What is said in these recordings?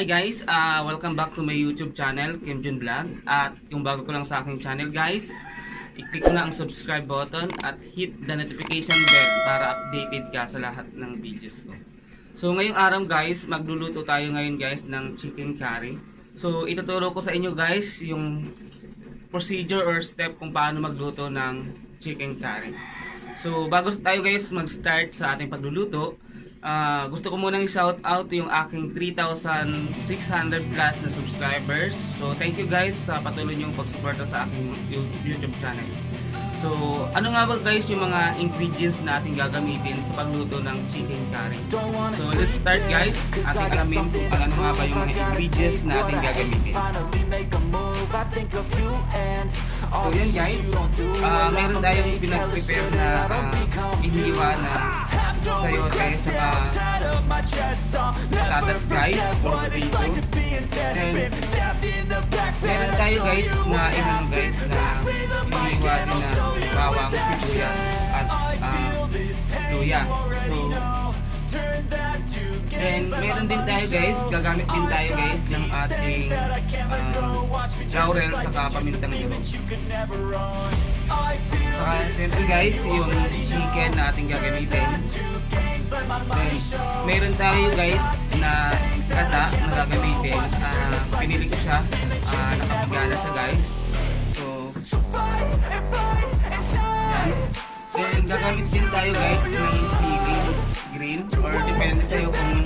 Hi guys, welcome back to my YouTube channel, Kim Jun Vlog. At yung bago ko lang sa aking channel guys, i-click na ang subscribe button at hit the notification bell para updated ka sa lahat ng videos ko. So ngayong araw guys, magluluto tayo ngayon guys ng chicken curry. So ituturo ko sa inyo guys yung procedure or step kung paano magluto ng chicken curry. So bago tayo guys mag-start sa ating pagluluto, gusto ko munang i-shout out yung aking 3,600 plus na subscribers. So thank you guys sa patuloy niyong pagsuporta sa aking YouTube channel. So ano nga ba guys yung mga ingredients na ating gagamitin sa pagluto ng chicken curry? So let's start guys. Ating alamin kung ano nga ba yung mga ingredients na ating gagamitin. So yun guys, meron tayong pinag-prepare na iniwa na sayote sa patatas guys, or dito. And meron tayo guys na inano guys na iniwa din na bawang, sibuyas at luya. So and meron din tayo guys, gagamit din tayo guys ng ating laurel saka pamintang durog. Saka siyempre guys, yung chicken na ating gagamitin. And meron tayo guys na kata na gagamitin. Pinili ko siya, nakapagala siya guys. So yan. Then gagamit din tayo guys ng sili green, or depende sa'yo kung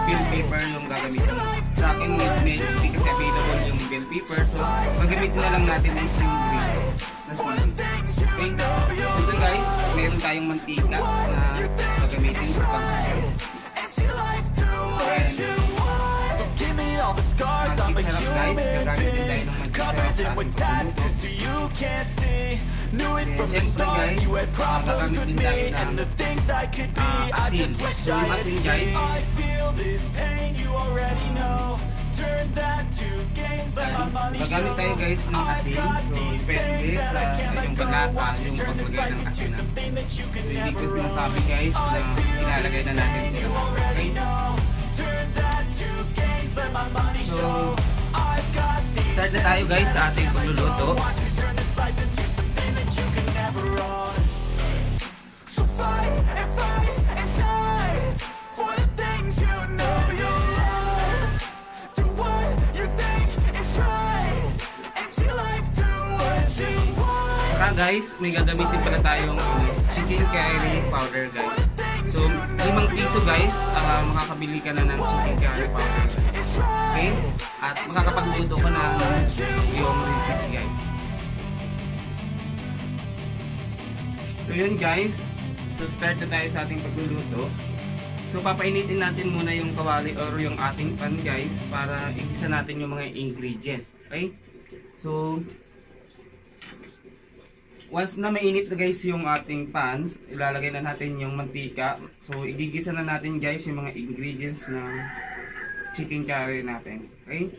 bell pepper yung gagamitin. Sa akin medyo hindi kasi available yung bell pepper, so gagamitin na lang natin yung green na sili. Okay, ito guys, meron tayong mantika na gagamitin sa pagkain. Mantika sarap guys, gagamit din tayo ng mantika sarap sa ating pagkaluto. Siyempre guys, gagamit din tayo ng asin. So yung asin guys, gagamit tayo guys ng asin. So depende sa yung panlasa, yung paglagay ng asin. So hindi ko sinasabi guys na ilalagay na natin sila. Okay? So start na tayo guys sa ating pagluluto. Saka guys, may gagamitin pala tayong chicken curry powder guys. So 5 piso guys, makakabili ka na ng chicken curry powder guys. Okay? At makakapagluto ka na yung recipe guys. So yun guys, so start na tayo sa ating pagluluto. So papainitin natin muna yung kawali or yung ating pan guys para igisa natin yung mga ingredients. Okay? So once na mainit na guys yung ating pans, ilalagay na natin yung mantika. So igigisa na natin guys yung mga ingredients ng chicken curry natin. Okay?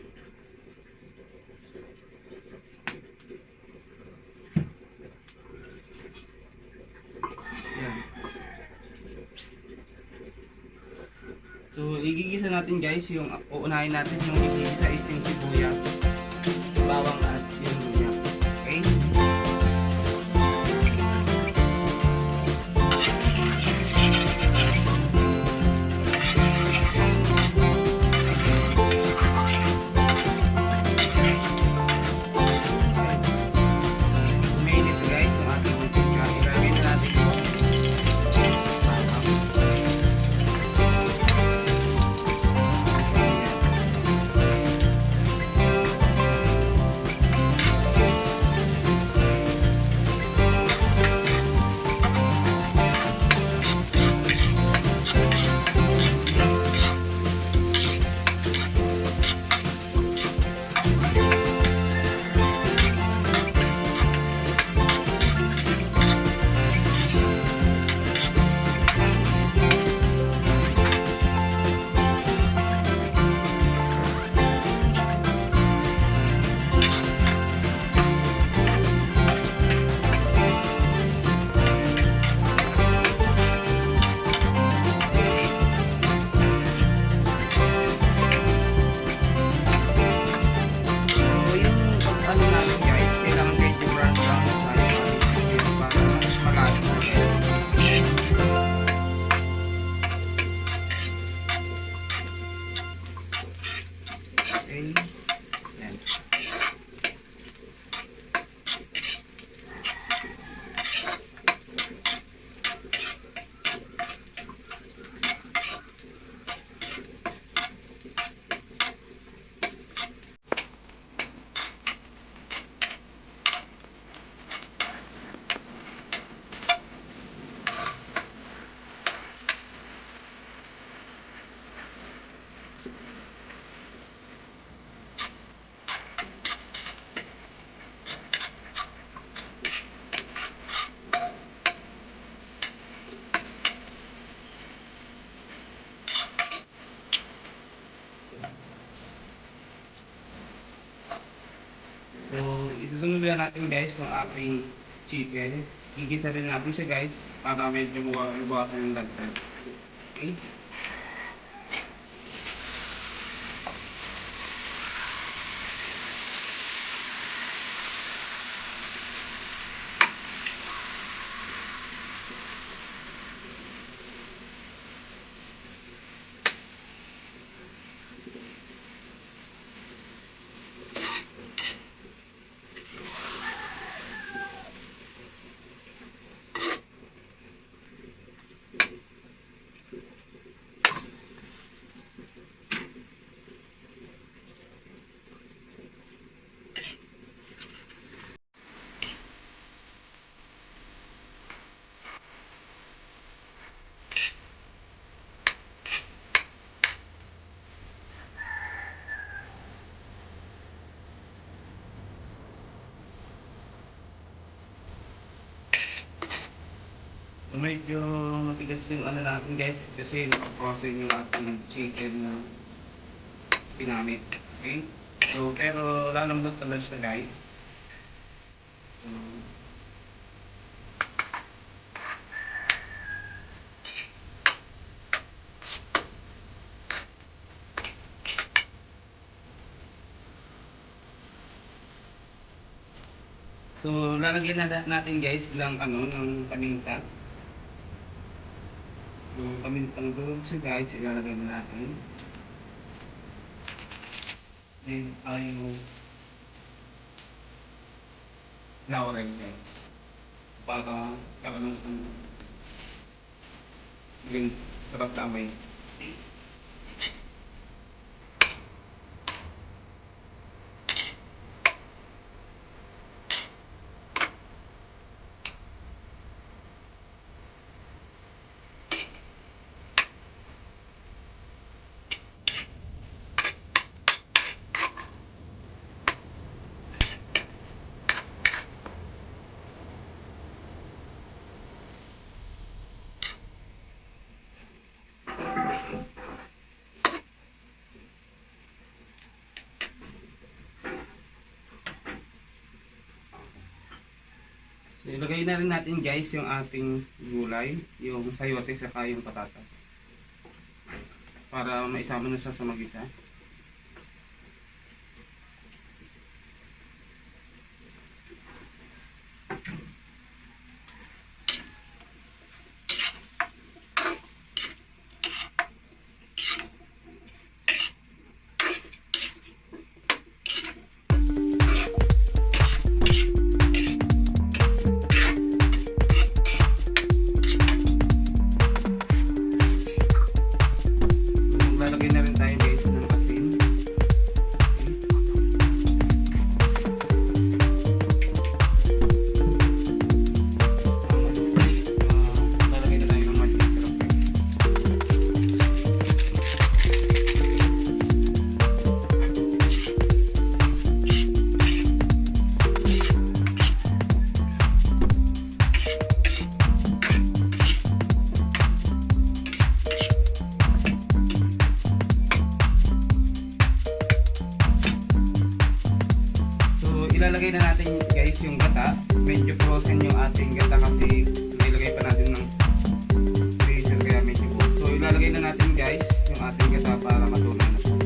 Yan. So igigisa natin guys yung uunahin natin yung igigisa is yung sibuyas, bawang at yung luya. Okay? Yun guys, kung ating chicken, igisa rin natin siya guys, para medyo mabawasan yung lagtag. Okay? Medyo matigas yung ano natin guys kasi nakaprosen yung ating chicken na pinamit. Okay? So, pero lalambot naman siya guys. So, lalagyan na natin guys lang ano ng paminta. So, pamintang doon siya guys, ilalagay na natin. Then, yung laurel guys. Para karoon ng green sarap na amoy. So, ilagay na rin natin guys yung ating gulay, yung sayote saka yung patatas. Para maisama na siya sa mag-isa. Lalagay na rin tayo guys ng asin. Lalagay na tayo ng magic syrup guys. Ilalagay na natin guys yung gata. Medyo frozen yung ating gata kasi nilagay pa natin ng freezer kaya medyo cold. So ilalagay na natin guys yung ating gata para matunaw na siya.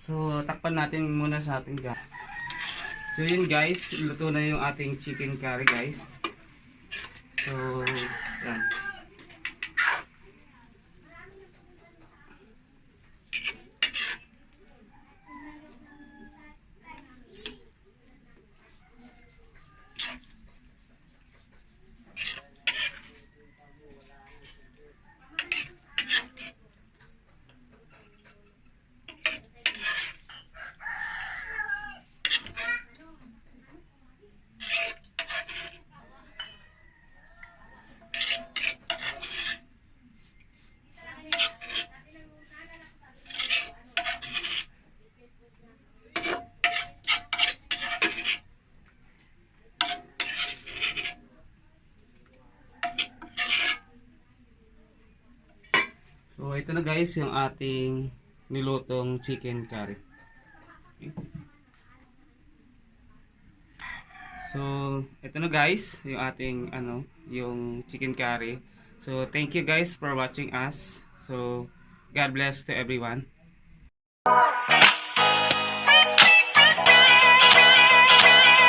So, takpan natin muna sa ating gas. So, yun guys, luto na yung ating chicken curry guys. So, yan. So, ito na guys yung ating nilutong chicken curry. Okay. So, ito na guys yung ating yung chicken curry. So, thank you guys for watching us. So, God bless to everyone.